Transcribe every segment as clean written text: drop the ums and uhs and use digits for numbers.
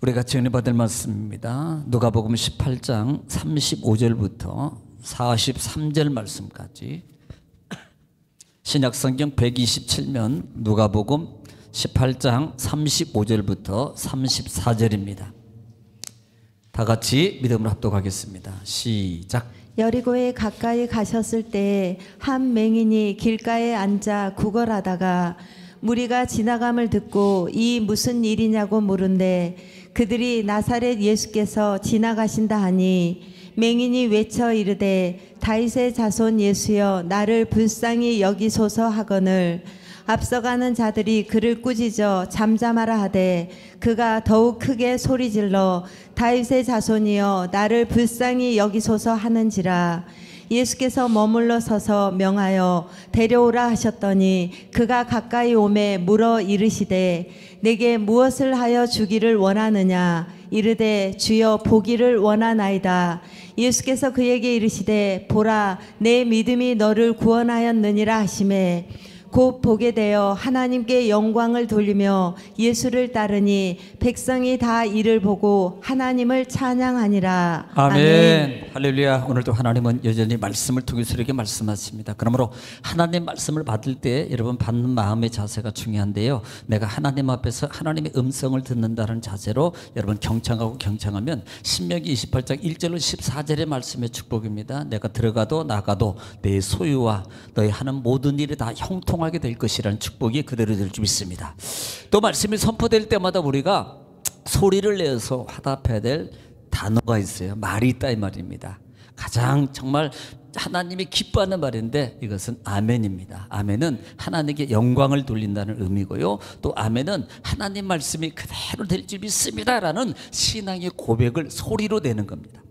우리가 증언받을 말씀입니다. 누가복음 18장 35절부터 43절 말씀까지 신약성경 127면 누가복음 18장 35절부터 34절입니다. 다 같이 믿음으로 합독하겠습니다. 시작. 여리고에 가까이 가셨을 때 한 맹인이 길가에 앉아 구걸하다가 무리가 지나감을 듣고 이 무슨 일이냐고 물은데 그들이 나사렛 예수께서 지나가신다 하니 맹인이 외쳐 이르되 다윗의 자손 예수여 나를 불쌍히 여기소서 하거늘 앞서가는 자들이 그를 꾸짖어 잠잠하라 하되 그가 더욱 크게 소리질러 다윗의 자손이여 나를 불쌍히 여기소서 하는지라. 예수께서 머물러 서서 명하여 데려오라 하셨더니 그가 가까이 오매 물어 이르시되 내게 무엇을 하여 주기를 원하느냐. 이르되 주여 보기를 원하나이다. 예수께서 그에게 이르시되 보라 내 믿음이 너를 구원하였느니라 하시매 곧 보게 되어 하나님께 영광을 돌리며 예수를 따르니 백성이 다 이를 보고 하나님을 찬양하니라. 아멘. 할렐루야. 오늘도 하나님은 여전히 말씀을 통해서 이렇게 말씀하십니다. 그러므로 하나님 말씀을 받을 때 여러분 받는 마음의 자세가 중요한데요. 내가 하나님 앞에서 하나님의 음성을 듣는다는 자세로 여러분 경청하면 신명기 28장 1절로 14절의 말씀의 축복입니다. 내가 들어가도 나가도 내 소유와 너희 하는 모든 일이 다 형통하게 될 것이라는 축복이 그대로 될 줄 믿습니다. 또 말씀이 선포될 때마다 우리가 소리를 내어서 화답해야 될 단어가 있어요. 말이 있다 이 말입니다. 가장 정말 하나님이 기뻐하는 말인데 이것은 아멘입니다. 아멘은 하나님께 영광을 돌린다는 의미고요. 또 아멘은 하나님 말씀이 그대로 될 줄 믿습니다라는 신앙의 고백을 소리로 내는 겁니다.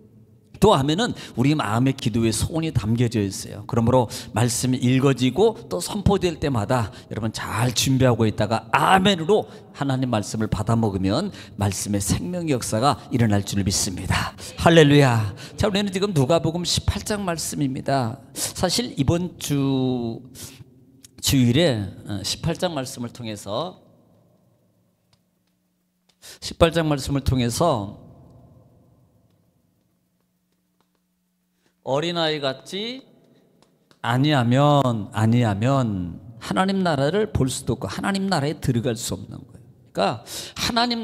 또 아멘은 우리 마음의 기도에 소원이 담겨져 있어요. 그러므로 말씀이 읽어지고 또 선포될 때마다 여러분 잘 준비하고 있다가 아멘으로 하나님 말씀을 받아 먹으면 말씀의 생명 역사가 일어날 줄 믿습니다. 할렐루야. 자, 우리는 지금 누가복음 18장 말씀입니다. 사실 이번 주일에 18장 말씀을 통해서 어린아이 같지 아니하면 하나님 나라를 볼 수도 없고 하나님 나라에 들어갈 수 없는 거예요. 그러니까 하나님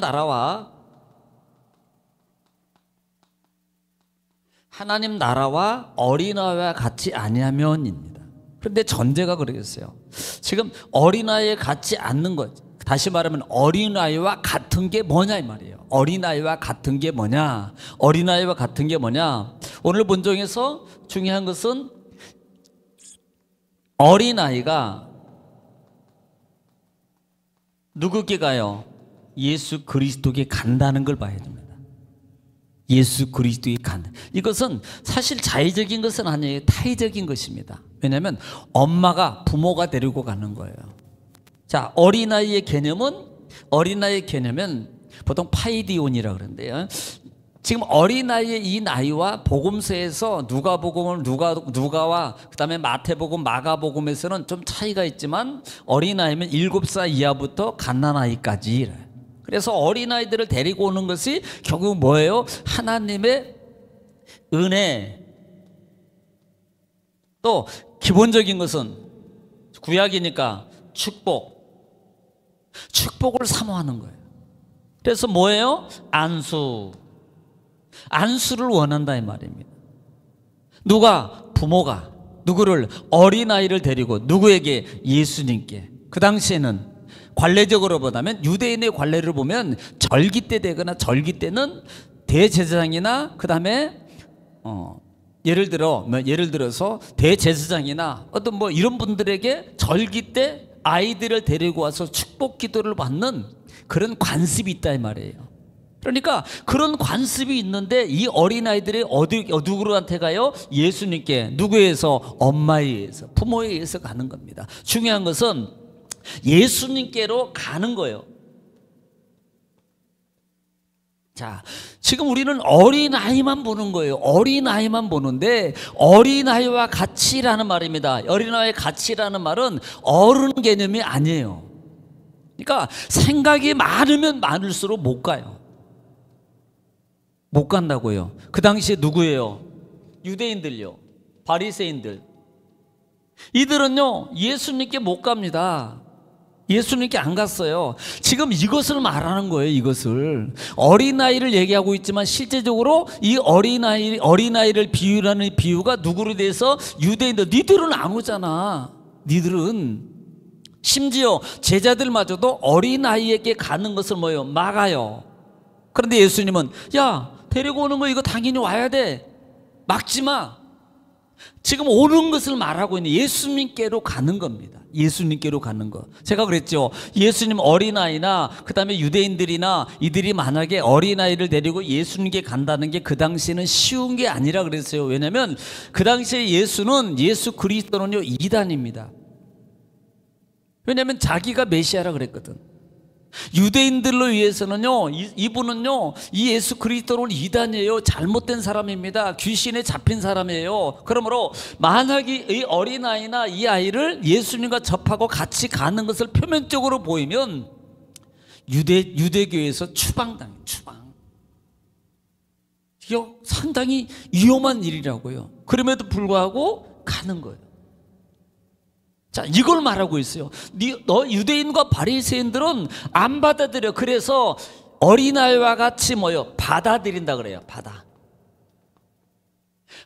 나라와 어린아이와 같이 아니하면입니다. 그런데 전제가 그러겠어요. 지금 어린아이에 같지 않는 거죠. 다시 말하면 어린아이와 같은 게 뭐냐 이 말이에요. 어린아이와 같은 게 뭐냐. 오늘 본정에서 중요한 것은 어린아이가 누구께 가요? 예수 그리스도께 간다는 걸 봐야 됩니다. 예수 그리스도에 간다. 이것은 사실 자의적인 것은 아니에요. 타의적인 것입니다. 왜냐하면 엄마가 부모가 데리고 가는 거예요. 자, 어린아이의 개념은 보통 파이디온이라고 그러는데요. 지금 어린아이의 이 나이와 복음서에서 누가와 그다음에 마태복음, 마가복음에서는 좀 차이가 있지만 어린아이면 7살 이하부터 갓난아이까지. 그래서 어린아이들을 데리고 오는 것이 결국 뭐예요? 하나님의 은혜. 또 기본적인 것은 구약이니까 축복을 사모하는 거예요. 그래서 뭐예요? 안수를 원한다 이 말입니다. 부모가 누구를 어린아이를 데리고 누구에게? 예수님께. 그 당시에는 관례적으로 보면 유대인의 관례를 보면 절기 때 되거나 절기 때는 대제사장이나 그 다음에 예를 들어서 대제사장이나 어떤 이런 분들에게 절기 때 아이들을 데리고 와서 축복 기도를 받는 그런 관습이 있다 이 말이에요. 그러니까 그런 관습이 있는데 이 어린아이들이 누구한테 가요? 예수님께. 누구에 의해서? 엄마에 의해서, 부모에 의해서 가는 겁니다. 중요한 것은 예수님께로 가는 거예요. 자, 지금 우리는 어린아이만 보는 거예요. 어린아이만 보는데 어린아이와 같이라는 말입니다. 어린아이와 같이라는 말은 어른 개념이 아니에요. 그러니까 생각이 많으면 많을수록 못 가요. 못 간다고요. 그 당시에 누구예요? 유대인들요. 바리새인들. 이들은요 예수님께 못 갑니다. 예수님께 안 갔어요. 지금 이것을 말하는 거예요. 이것을 어린아이를 얘기하고 있지만 실제적으로 이 어린아이를 비유라는 비유가 누구로 대해서 유대인들. 니들은 안 오잖아. 니들은 심지어 제자들마저도 어린아이에게 가는 것을 뭐예요? 막아요. 그런데 예수님은 야 데리고 오는 거 이거 당연히 와야 돼. 막지 마. 지금 오는 것을 말하고 있는 예수님께로 가는 겁니다. 예수님께로 가는 거. 제가 그랬죠. 예수님 어린아이나 그 다음에 유대인들이나 이들이 만약에 어린아이를 데리고 예수님께 간다는 게 그 당시에는 쉬운 게 아니라 그랬어요. 왜냐하면 그 당시에 예수 그리스도는요 이단입니다. 왜냐하면 자기가 메시아라 그랬거든. 유대인들로 위해서는요 이분은요 이 예수 그리스도는 이단이에요. 잘못된 사람입니다. 귀신에 잡힌 사람이에요. 그러므로 만약에 이 어린아이나 이 아이를 예수님과 접하고 같이 가는 것을 표면적으로 보이면 유대교에서 추방당해요. 추방. 이게 상당히 위험한 일이라고요. 그럼에도 불구하고 가는 거예요. 자, 이걸 말하고 있어요. 너 유대인과 바리새인들은 안 받아들여. 그래서 어린아이와 같이 뭐요? 받아들인다 그래요.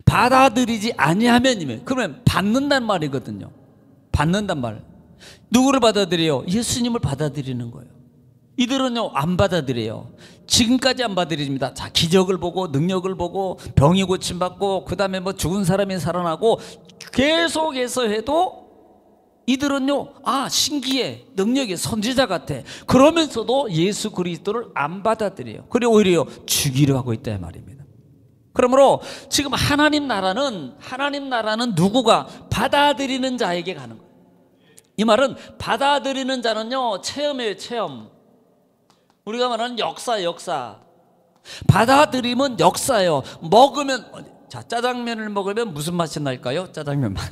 받아들이지 아니하면 그러면 받는단 말이거든요. 받는단 말. 누구를 받아들여요? 예수님을 받아들이는 거예요. 이들은요 안 받아들여요. 지금까지 안 받아들입니다. 자, 기적을 보고 능력을 보고 병이 고침받고 그 다음에 뭐 죽은 사람이 살아나고 계속해서 해도 이들은요 신기해, 능력의 선지자 같아. 그러면서도 예수 그리스도를 안 받아들여요. 그리고 오히려 죽이려 하고 있다 말입니다. 그러므로 지금 하나님 나라는 누구가 받아들이는 자에게 가는 거예요. 이 말은 받아들이는 자는요 체험이에요. 체험. 우리가 말하는 역사. 받아들이면 역사예요. 먹으면 자, 짜장면을 먹으면 무슨 맛이 날까요? 짜장면 맛.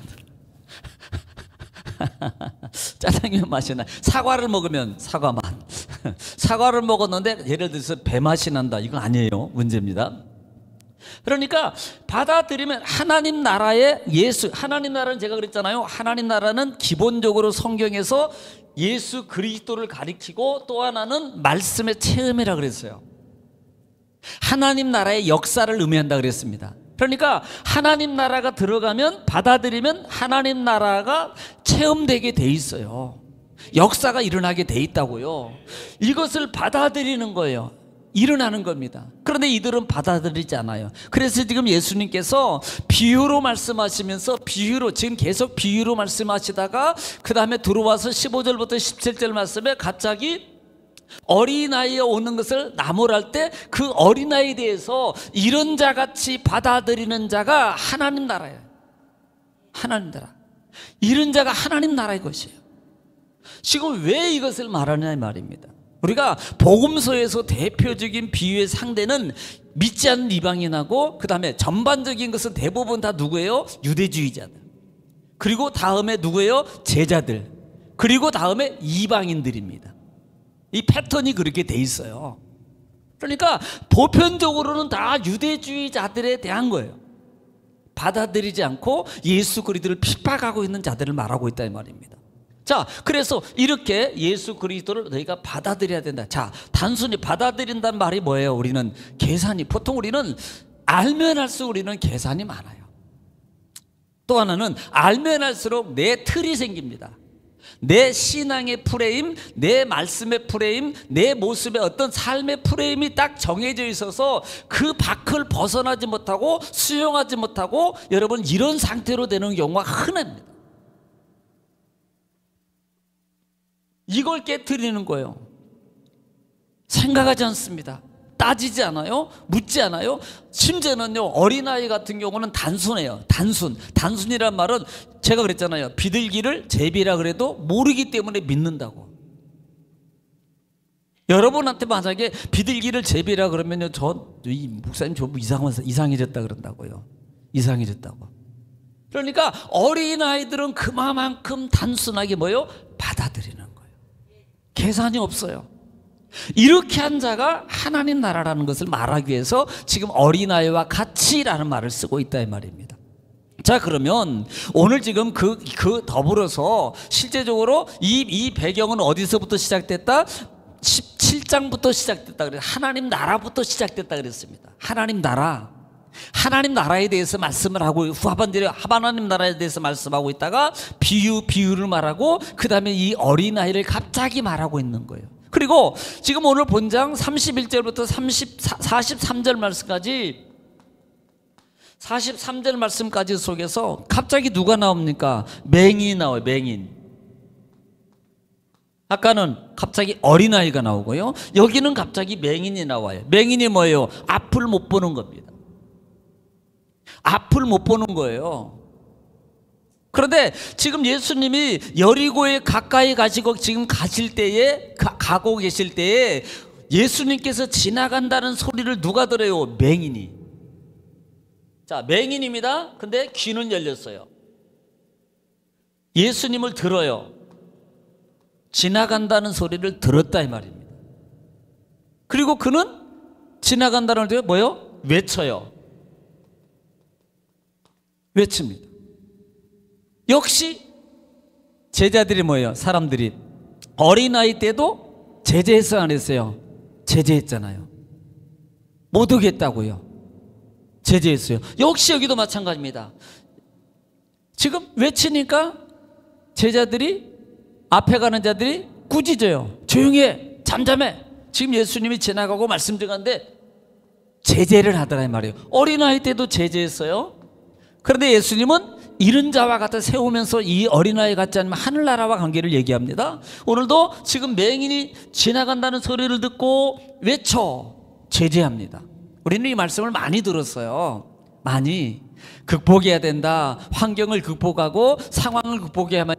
짜장면 맛이 나. 사과를 먹으면 사과 맛. 사과를 먹었는데 예를 들어서 배 맛이 난다. 이건 아니에요. 문제입니다. 그러니까 받아들이면 하나님 나라의 하나님 나라는 제가 그랬잖아요. 하나님 나라는 기본적으로 성경에서 예수 그리스도를 가리키고 또 하나는 말씀의 체험이라 그랬어요. 하나님 나라의 역사를 의미한다 그랬습니다. 그러니까 하나님 나라가 들어가면 받아들이면 하나님 나라가 체험되게 돼 있어요. 역사가 일어나게 돼 있다고요. 이것을 받아들이는 거예요. 일어나는 겁니다. 그런데 이들은 받아들이지 않아요. 그래서 지금 예수님께서 비유로 말씀하시면서 지금 계속 비유로 말씀하시다가 그 다음에 들어와서 15절부터 17절 말씀에 갑자기 어린아이에 오는 것을 나무랄 때 그 어린아이에 대해서 이런 자같이 받아들이는 자가 하나님 나라예요. 하나님 나라. 이런 자가 하나님 나라의 것이에요. 지금 왜 이것을 말하냐 이 말입니다. 우리가 복음서에서 대표적인 비유의 상대는 믿지 않는 이방인하고 그 다음에 전반적인 것은 대부분 다 누구예요? 유대주의자들. 그리고 다음에 누구예요? 제자들. 그리고 다음에 이방인들입니다. 이 패턴이 그렇게 돼 있어요. 그러니까 보편적으로는 다 유대주의자들에 대한 거예요. 받아들이지 않고 예수 그리스도를 핍박하고 있는 자들을 말하고 있다 이 말입니다. 자, 그래서 이렇게 예수 그리스도를 너희가 받아들여야 된다. 자, 단순히 받아들인다는 말이 뭐예요? 우리는 보통 우리는 알면 할수록 우리는 계산이 많아요. 또 하나는 알면 할수록 내 틀이 생깁니다. 내 신앙의 프레임, 내 말씀의 프레임, 내 모습의 어떤 삶의 프레임이 딱 정해져 있어서 그 밖을 벗어나지 못하고 수용하지 못하고 여러분 이런 상태로 되는 경우가 흔합니다. 이걸 깨트리는 거예요. 생각하지 않습니다. 따지지 않아요. 묻지 않아요. 심지어는요 어린아이 같은 경우는 단순해요. 단순이란 말은 제가 그랬잖아요. 비둘기를 제비라 그래도 모르기 때문에 믿는다고. 여러분한테 만약에 비둘기를 제비라 그러면요 이 목사님 저 이상해졌다 그런다고요. 이상해졌다고. 그러니까 어린아이들은 그만큼 단순하게 뭐예요? 받아들이는 거예요. 계산이 없어요. 이렇게 한 자가 하나님 나라라는 것을 말하기 위해서 지금 어린아이와 같이라는 말을 쓰고 있다 이 말입니다. 자, 그러면 오늘 지금 그 더불어서 실제적으로 이 배경은 어디서부터 시작됐다? 17장부터 시작됐다 그래서 하나님 나라부터 시작됐다 그랬습니다. 하나님 나라에 대해서 말씀을 하고 후반절에 하나님 나라에 대해서 말씀하고 있다가 비유를 말하고 그 다음에 이 어린아이를 갑자기 말하고 있는 거예요. 그리고 지금 오늘 본장 31절부터 43절 말씀까지 43절 말씀까지 속에서 갑자기 누가 나옵니까? 맹인이 나와요. 맹인. 아까는 갑자기 어린아이가 나오고요. 여기는 갑자기 맹인이 나와요. 맹인이 뭐예요? 앞을 못 보는 겁니다. 앞을 못 보는 거예요. 그런데 지금 예수님이 여리고에 가까이 가시고 지금 가고 계실 때에 예수님께서 지나간다는 소리를 누가 들어요? 맹인이. 자, 맹인입니다. 근데 귀는 열렸어요. 예수님을 들어요. 지나간다는 소리를 들었다 이 말입니다. 그리고 그는 지나간다는 걸 뭐요? 외쳐요. 외칩니다. 역시 제자들이 뭐예요? 사람들이 어린아이 때도 제재했어요 안 했어요? 제재했잖아요. 못 오겠다고요. 제재했어요. 역시 여기도 마찬가지입니다. 지금 외치니까 제자들이 앞에 가는 자들이 꾸짖어요. 조용히 해. 잠잠해. 지금 예수님이 지나가고 말씀 중인데 제재를 하더라 이 말이에요. 어린아이 때도 제재했어요. 그런데 예수님은 이른 자와 같아 세우면서 이 어린아이 같지 않으면 하늘나라와 관계를 얘기합니다. 오늘도 지금 맹인이 지나간다는 소리를 듣고 외쳐 제재합니다. 우리는 이 말씀을 많이 들었어요. 많이 극복해야 된다. 환경을 극복하고 상황을 극복해야만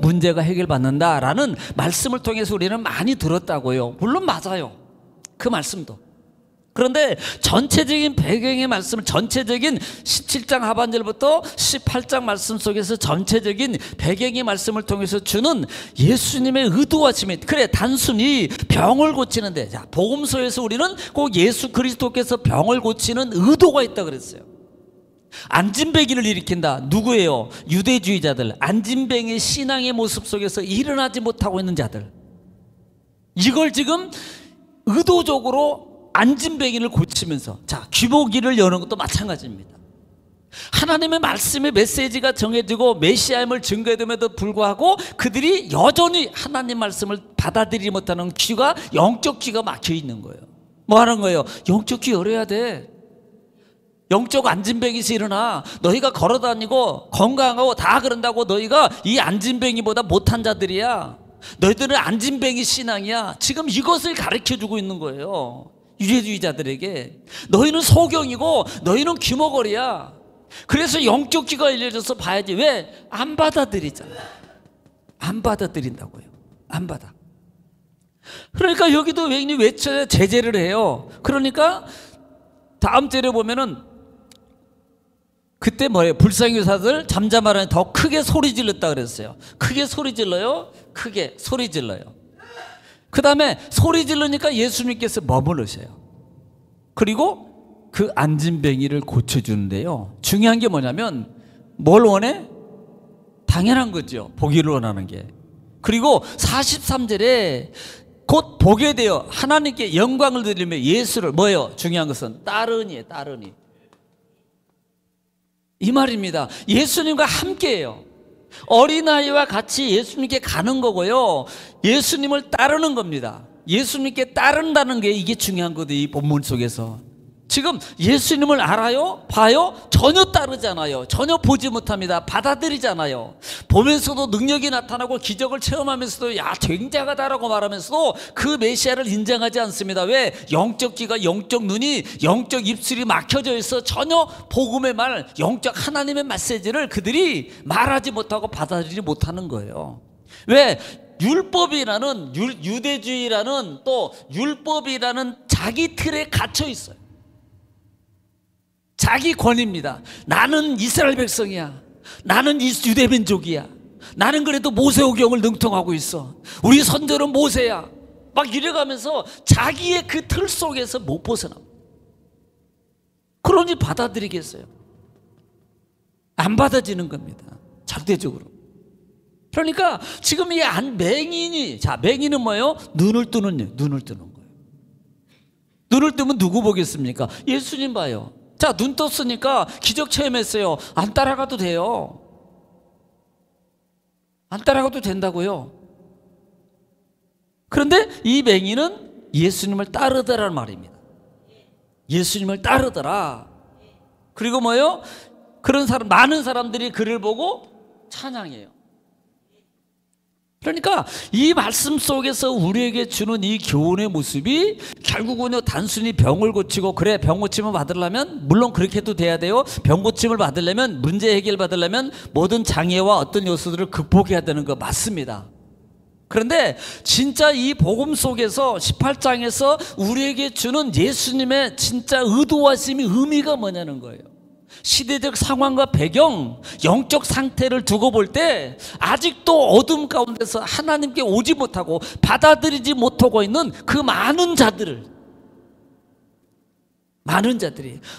문제가 해결받는다라는 말씀을 통해서 우리는 많이 들었다고요. 물론 맞아요. 그 말씀도. 그런데 전체적인 배경의 말씀을 전체적인 17장 하반절부터 18장 말씀 속에서 전체적인 배경의 말씀을 통해서 주는 예수님의 의도하심이 그래 단순히 병을 고치는데 자, 복음서에서 우리는 꼭 예수 그리스도께서 병을 고치는 의도가 있다 그랬어요. 안진뱅이를 일으킨다. 누구예요? 유대주의자들. 안진뱅이 신앙의 모습 속에서 일어나지 못하고 있는 자들. 이걸 지금 의도적으로 안진뱅이를 고치면서 자 귀보기를 여는 것도 마찬가지입니다. 하나님의 말씀의 메시지가 정해지고 메시아임을 증거됨에도 불구하고 그들이 여전히 하나님 말씀을 받아들이지 못하는 귀가 영적 귀가 막혀 있는 거예요. 뭐 하는 거예요? 영적 귀 열어야 돼. 영적 안진뱅이에서 일어나. 너희가 걸어다니고 건강하고 다 그런다고 너희가 이 안진뱅이보다 못한 자들이야. 너희들은 안진뱅이 신앙이야. 지금 이것을 가르쳐주고 있는 거예요. 유대주의자들에게. 너희는 소경이고 너희는 귀머거리야. 그래서 영적 귀가 열려져서 봐야지. 왜? 안 받아들이잖아. 안 받아들인다고요. 안 받아. 그러니까 여기도 맹인이 외쳐야 제재를 해요. 그러니까 다음 절에 보면은 그때 뭐예요? 불쌍유사들 잠잠하라니 더 크게 소리 질렀다 그랬어요. 크게 소리 질러요? 크게 소리 질러요. 그 다음에 소리 질르니까 예수님께서 머무르셔요. 그리고 그 안진뱅이를 고쳐주는데요. 중요한 게 뭐냐면 뭘 원해? 당연한 거죠. 보기를 원하는 게. 그리고 43절에 곧 보게 되어 하나님께 영광을 드리며 예수를 뭐예요? 중요한 것은 따르니에요. 따르니. 이 말입니다. 예수님과 함께해요. 어린아이와 같이 예수님께 가는 거고요. 예수님을 따르는 겁니다. 예수님께 따른다는 게 이게 중요한 거죠. 이 본문 속에서. 지금 예수님을 알아요? 봐요? 전혀 따르잖아요. 전혀 보지 못합니다. 받아들이잖아요. 보면서도 능력이 나타나고 기적을 체험하면서도 야 굉장하다라고 말하면서도 그 메시아를 인정하지 않습니다. 왜? 영적 귀가 영적 눈이 영적 입술이 막혀져 있어 전혀 복음의 말 영적 하나님의 메시지를 그들이 말하지 못하고 받아들이지 못하는 거예요. 왜? 율법이라는 유대주의라는 또 율법이라는 자기 틀에 갇혀 있어요. 자기 권위입니다. 나는 이스라엘 백성이야. 나는 유대민족이야. 나는 그래도 모세오경을 능통하고 있어. 우리 선조는 모세야. 막 이래가면서 자기의 그 틀 속에서 못 벗어납니다. 그러니 받아들이겠어요? 안 받아지는 겁니다. 절대적으로. 그러니까 지금 이 맹인이, 자, 맹인은 뭐예요? 눈을 뜨는 거예요. 눈을 뜨면 누구 보겠습니까? 예수님 봐요. 자, 눈 떴으니까 기적 체험했어요. 안 따라가도 돼요. 안 따라가도 된다고요. 그런데 이 맹인은 예수님을 따르더라는 말입니다. 예수님을 따르더라. 그리고 뭐예요? 그런 사람, 많은 사람들이 그를 보고 찬양해요. 그러니까 이 말씀 속에서 우리에게 주는 이 교훈의 모습이 결국은 단순히 병을 고치고, 그래 병 고침을 받으려면 물론 그렇게 해도 돼야 돼요. 병 고침을 받으려면, 문제 해결 받으려면 모든 장애와 어떤 요소들을 극복해야 되는 거 맞습니다. 그런데 진짜 이 복음 속에서 18장에서 우리에게 주는 예수님의 진짜 의도하심이 의미가 뭐냐는 거예요. 시대적 상황과 배경, 영적 상태를 두고 볼 때 아직도 어둠 가운데서 하나님께 오지 못하고 받아들이지 못하고 있는 그 많은 자들이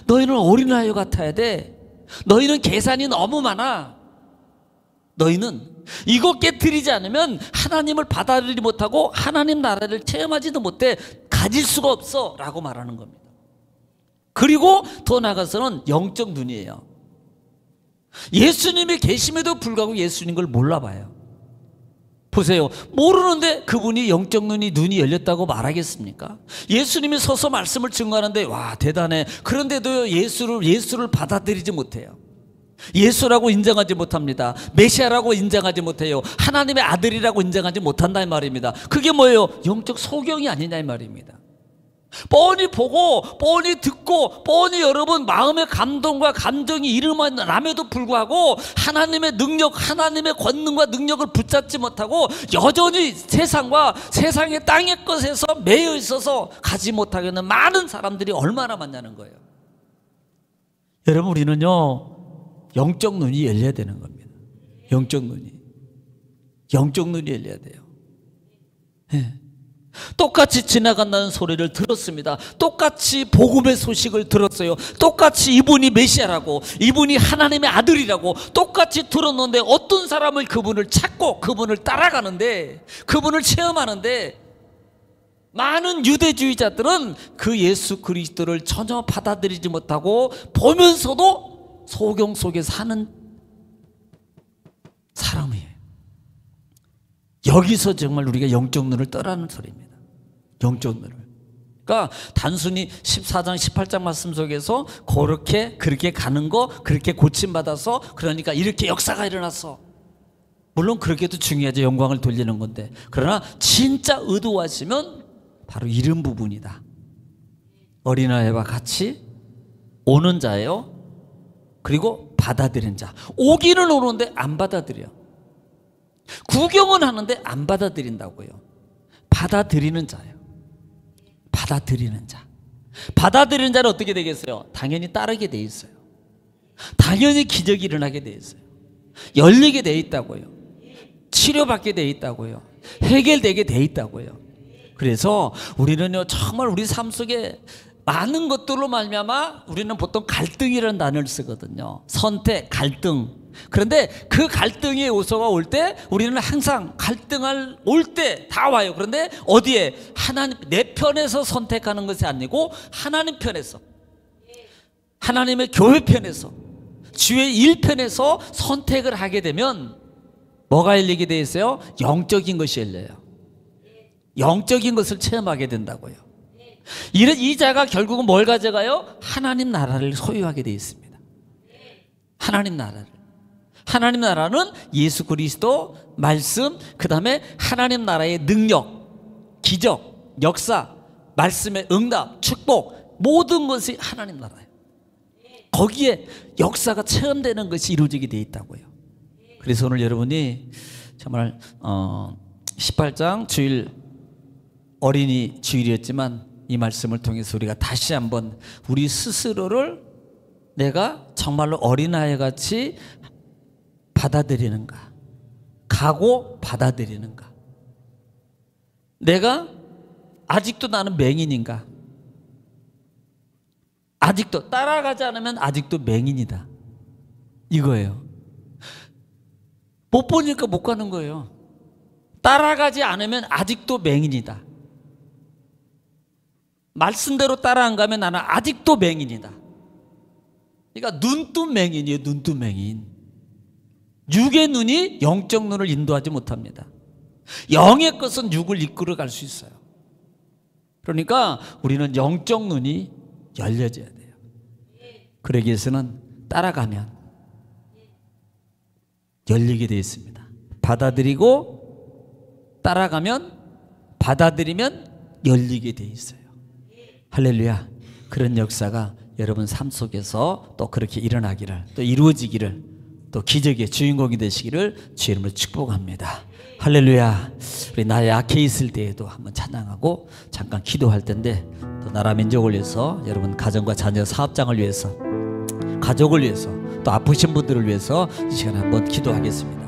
너희는 어린아이 같아야 돼. 너희는 계산이 너무 많아. 너희는 이것 깨트리지 않으면 하나님을 받아들이지 못하고 하나님 나라를 체험하지도 못해, 가질 수가 없어 라고 말하는 겁니다. 그리고 더 나아가서는 영적 눈이에요. 예수님이 계심에도 불구하고 예수님 걸 몰라봐요. 보세요. 모르는데 그분이 영적 눈이 열렸다고 말하겠습니까? 예수님이 서서 말씀을 증거하는데 와 대단해. 그런데도 예수를 받아들이지 못해요. 예수라고 인정하지 못합니다. 메시아라고 인정하지 못해요. 하나님의 아들이라고 인정하지 못한다 이 말입니다. 그게 뭐예요? 영적 소경이 아니냐 이 말입니다. 뻔히 보고 뻔히 듣고 뻔히 여러분 마음의 감동과 감정이 일어남에도 불구하고 하나님의 능력, 하나님의 권능과 능력을 붙잡지 못하고 여전히 세상과 세상의 땅의 것에서 매여 있어서 가지 못하게 하는 많은 사람들이 얼마나 많냐는 거예요. 여러분, 우리는요 영적 눈이 열려야 되는 겁니다. 영적 눈이 열려야 돼요. 네. 똑같이 지나간다는 소리를 들었습니다. 똑같이 복음의 소식을 들었어요. 똑같이 이분이 메시아라고, 이분이 하나님의 아들이라고 똑같이 들었는데 어떤 사람을 그분을 찾고 그분을 따라가는데, 그분을 체험하는데 많은 유대주의자들은 그 예수 그리스도를 전혀 받아들이지 못하고 보면서도 소경 속에 사는 사람이에요. 여기서 정말 우리가 영적 눈을 떠라는 소리입니다. 영적 눈을. 그러니까 단순히 14장 18장 말씀 속에서 그렇게 가는 거, 그렇게 고침받아서 그러니까 이렇게 역사가 일어났어. 물론 그렇게도 중요하죠. 영광을 돌리는 건데. 그러나 진짜 의도하시면 바로 이런 부분이다. 어린아이와 같이 오는 자예요. 그리고 받아들인 자. 오기는 오는데 안 받아들여. 구경은 하는데 안 받아들인다고요. 받아들이는 자예요. 받아들이는 자. 받아들이는 자는 어떻게 되겠어요? 당연히 따르게 돼 있어요. 당연히 기적이 일어나게 돼 있어요. 열리게 돼 있다고요. 치료받게 돼 있다고요. 해결되게 돼 있다고요. 그래서 우리는요 정말 우리 삶 속에 많은 것들로 말미암아 우리는 보통 갈등이라는 단어를 쓰거든요. 선택, 갈등. 그런데 그 갈등의 요소가 올 때 우리는 항상 갈등할 올 때 다 와요. 그런데 어디에? 하나님 내 편에서 선택하는 것이 아니고 하나님 편에서, 하나님의 교회 편에서, 주의 일 편에서 선택을 하게 되면 뭐가 열리게 돼 있어요? 영적인 것이 열려요. 영적인 것을 체험하게 된다고요. 이 자가 결국은 뭘 가져가요? 하나님 나라를 소유하게 돼 있습니다. 하나님 나라를. 하나님 나라는 예수 그리스도, 말씀, 그 다음에 하나님 나라의 능력, 기적, 역사, 말씀의 응답, 축복, 모든 것이 하나님 나라예요. 거기에 역사가 체험되는 것이 이루어지게 돼 있다고요. 그래서 오늘 여러분이 정말 18장 주일 어린이 주일이었지만 이 말씀을 통해서 우리가 다시 한번 우리 스스로를 내가 정말로 어린아이같이 받아들이는가, 가고 받아들이는가, 내가 아직도 나는 맹인인가? 아직도 따라가지 않으면 아직도 맹인이다. 이거예요. 못 보니까 못 가는 거예요. 따라가지 않으면 아직도 맹인이다. 말씀대로 따라 안 가면 나는 아직도 맹인이다. 그러니까 눈뜬 맹인이에요. 눈뜬 맹인. 육의 눈이 영적 눈을 인도하지 못합니다. 영의 것은 육을 이끌어 갈 수 있어요. 그러니까 우리는 영적 눈이 열려져야 돼요. 그러기 위해서는 따라가면 열리게 되어 있습니다. 받아들이고 따라가면 받아들이면 열리게 되어 있어요. 할렐루야. 그런 역사가 여러분 삶 속에서 또 그렇게 일어나기를, 또 이루어지기를, 또 기적의 주인공이 되시기를 주의 이름으로 축복합니다. 할렐루야. 우리 나 약해 있을 때에도 한번 찬양하고 잠깐 기도할 텐데, 또 나라 민족을 위해서, 여러분 가정과 자녀 사업장을 위해서, 가족을 위해서, 또 아프신 분들을 위해서 이 시간에 한번 기도하겠습니다.